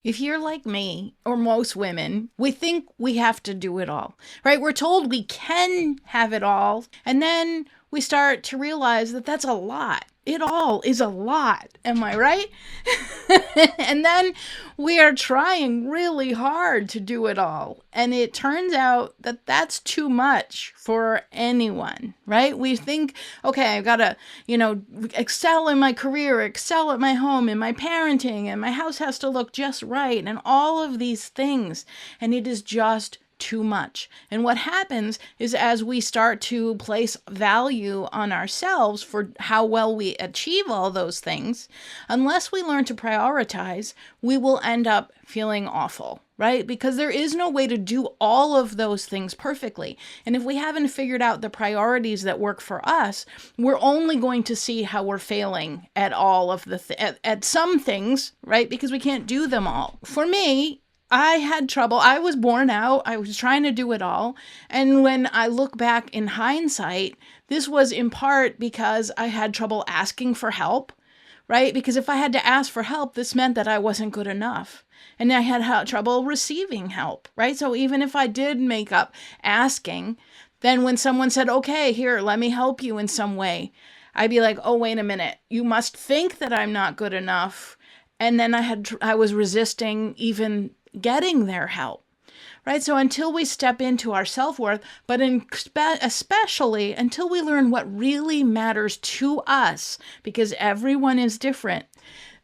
If you're like me or most women, we think we have to do it all, right? We're told we can have it all. And then we start to realize that that's a lot. It all is a lot. Am I right? And then we are trying really hard to do it all. And it turns out that that's too much for anyone, right? We think, okay, I've got to, excel in my career, excel at my home, in my parenting, and my house has to look just right, and all of these things. And it is just too much. And what happens is as we start to place value on ourselves for how well we achieve all those things, unless we learn to prioritize, we will end up feeling awful, right? Because there is no way to do all of those things perfectly. And if we haven't figured out the priorities that work for us, we're only going to see how we're failing at all of at some things, right? Because we can't do them all. For me, I had trouble. I was born out. I was trying to do it all. And when I look back in hindsight, this was in part because I had trouble asking for help, right? Because if I had to ask for help, this meant that I wasn't good enough. And I had trouble receiving help, right? So even if I did make up asking, then when someone said, okay, here, let me help you in some way, I'd be like, oh, wait a minute. You must think that I'm not good enough. And then I was resisting even getting their help, right? So until we step into our self-worth, but especially until we learn what really matters to us, because everyone is different,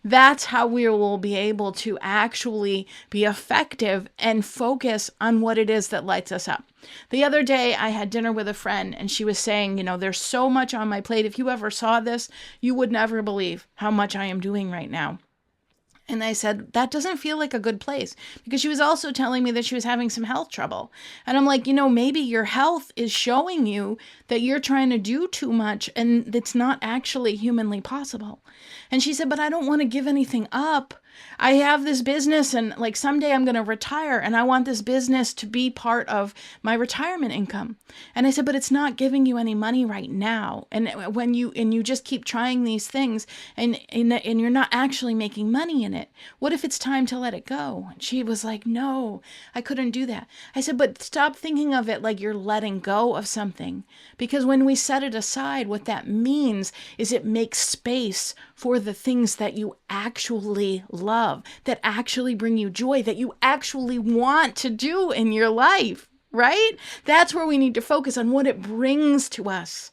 that's how we will be able to actually be effective and focus on what it is that lights us up. The other day, I had dinner with a friend, and she was saying, there's so much on my plate. If you ever saw this, you would never believe how much I am doing right now. And I said, that doesn't feel like a good place, because she was also telling me that she was having some health trouble. And I'm like, maybe your health is showing you that you're trying to do too much and it's not actually humanly possible. And she said, but I don't want to give anything up. I have this business and like someday I'm going to retire and I want this business to be part of my retirement income. And I said, but it's not giving you any money right now. And when you just keep trying these things and you're not actually making money in it, what if it's time to let it go? And she was like, no, I couldn't do that. I said, but stop thinking of it like you're letting go of something, because when we set it aside, what that means is it makes space for the things that you actually love, that actually bring you joy, that you actually want to do in your life, right? That's where we need to focus on what it brings to us,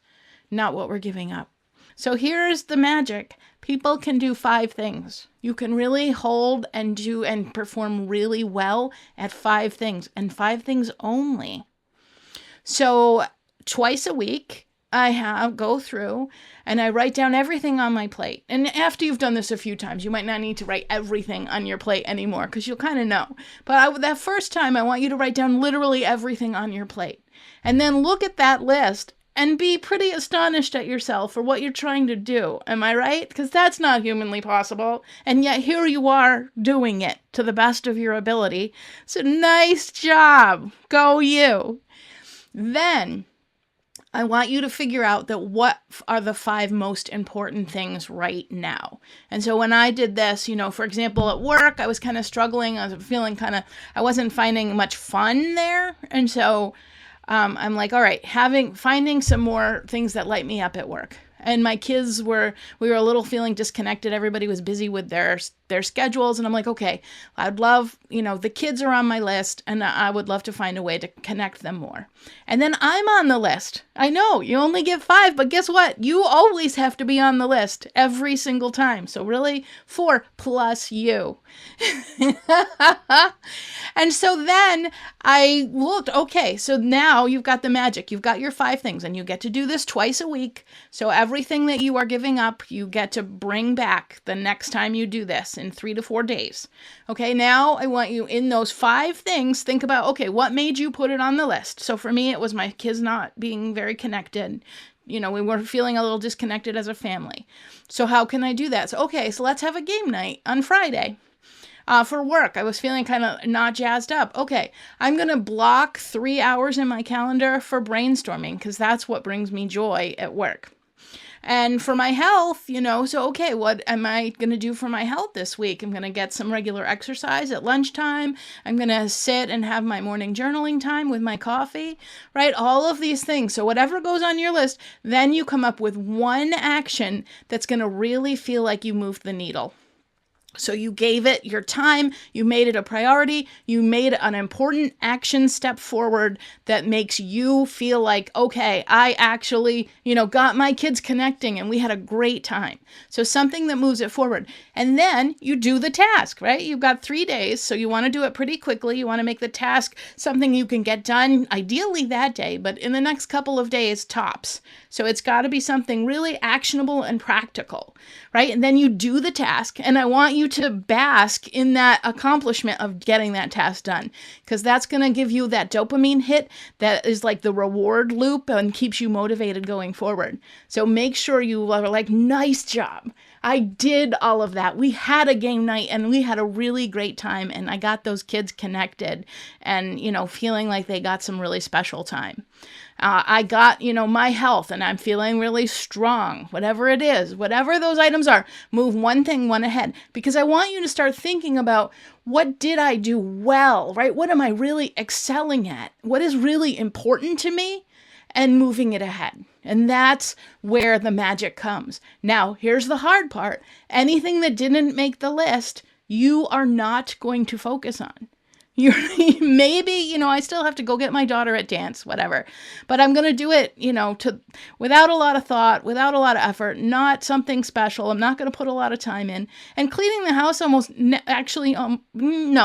not what we're giving up. So here's the magic. People can do 5 things. You can really hold and do and perform really well at 5 things, and 5 things only. So twice a week, I go through and I write down everything on my plate. And after you've done this a few times, you might not need to write everything on your plate anymore because you'll kind of know. But that first time, I want you to write down literally everything on your plate. And then look at that list and be pretty astonished at yourself for what you're trying to do. Am I right? Because that's not humanly possible. And yet here you are doing it to the best of your ability. So nice job. Go you. Then I want you to figure out that what are the 5 most important things right now. And so when I did this, for example, at work, I was kind of struggling. I was feeling I wasn't finding much fun there. And so I'm like, all right, finding some more things that light me up at work. And my kids we were a little feeling disconnected. Everybody was busy with their schedules. And I'm like, okay, I'd love, the kids are on my list and I would love to find a way to connect them more. And then I'm on the list. I know you only get 5, but guess what? You always have to be on the list every single time. So really 4 plus you. And so then I looked, okay, so now you've got the magic. You've got your 5 things and you get to do this twice a week. So everything that you are giving up, you get to bring back the next time you do this in 3 to 4 days. Okay, now I want you in those 5 things, think about, okay, what made you put it on the list? So for me, it was my kids not being very connected. We were feeling a little disconnected as a family. So how can I do that? So, okay, so let's have a game night on Friday. For work, I was feeling kind of not jazzed up. Okay, I'm going to block 3 hours in my calendar for brainstorming because that's what brings me joy at work. And for my health, so okay, what am I going to do for my health this week? I'm going to get some regular exercise at lunchtime. I'm going to sit and have my morning journaling time with my coffee, right? All of these things. So whatever goes on your list, then you come up with one action that's going to really feel like you moved the needle. So you gave it your time, you made it a priority, you made an important action step forward that makes you feel like, okay, I actually, got my kids connecting and we had a great time. So something that moves it forward. And then you do the task, right? You've got 3 days, so you want to do it pretty quickly. You want to make the task something you can get done, ideally that day, but in the next couple of days, tops. So it's got to be something really actionable and practical, right? And then you do the task, and I want you to bask in that accomplishment of getting that task done, because that's going to give you that dopamine hit that is like the reward loop and keeps you motivated going forward. So make sure you are like, nice job. I did all of that. We had a game night and we had a really great time, and I got those kids connected and, feeling like they got some really special time. I got, my health and I'm feeling really strong, whatever it is, whatever those items are, move one thing, one ahead, because I want you to start thinking about, what did I do well, right? What am I really excelling at? What is really important to me? And moving it ahead. And that's where the magic comes. Now, here's the hard part. Anything that didn't make the list, you are not going to focus on. You're maybe, I still have to go get my daughter at dance, whatever. But I'm going to do it, without a lot of thought, without a lot of effort, not something special. I'm not going to put a lot of time in. And cleaning the house no,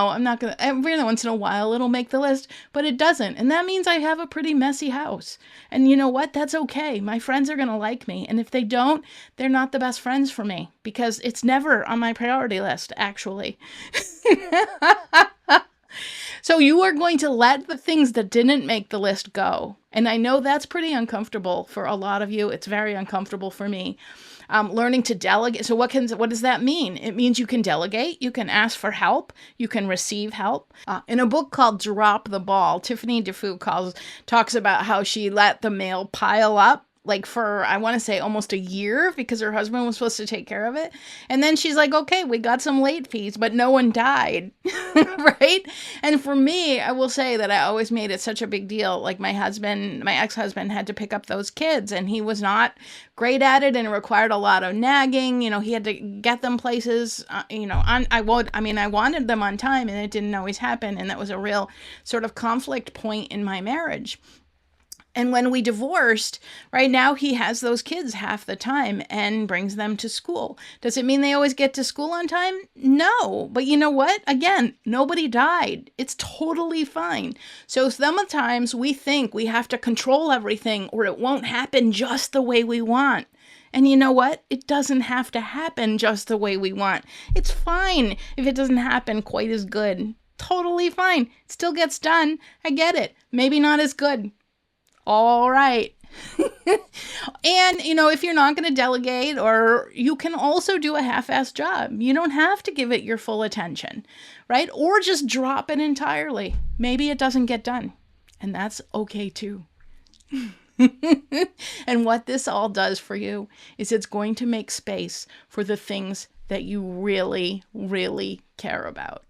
I'm not going to. Every once in a while, it'll make the list, but it doesn't. And that means I have a pretty messy house. And you know what? That's okay. My friends are going to like me. And if they don't, they're not the best friends for me, because it's never on my priority list, actually. So you are going to let the things that didn't make the list go. And I know that's pretty uncomfortable for a lot of you. It's very uncomfortable for me. Learning to delegate. So what does that mean? It means you can delegate, you can ask for help, you can receive help. In a book called Drop the Ball, Tiffany DeFou talks about how she let the mail pile up, like for, I want to say almost a year, because her husband was supposed to take care of it. And then she's like, okay, we got some late fees, but no one died, right? And for me, I will say that I always made it such a big deal. Like my ex-husband had to pick up those kids, and he was not great at it, and it required a lot of nagging. He had to get them places, I wanted them on time, and it didn't always happen. And that was a real sort of conflict point in my marriage. And when we divorced, right now he has those kids half the time and brings them to school. Does it mean they always get to school on time? No. But you know what? Again, nobody died. It's totally fine. So sometimes we think we have to control everything or it won't happen just the way we want. And you know what? It doesn't have to happen just the way we want. It's fine if it doesn't happen quite as good. Totally fine. It still gets done. I get it. Maybe not as good. All right. And, if you're not going to delegate, or you can also do a half-assed job. You don't have to give it your full attention, right? Or just drop it entirely. Maybe it doesn't get done. And that's okay too. And what this all does for you is it's going to make space for the things that you really, really care about.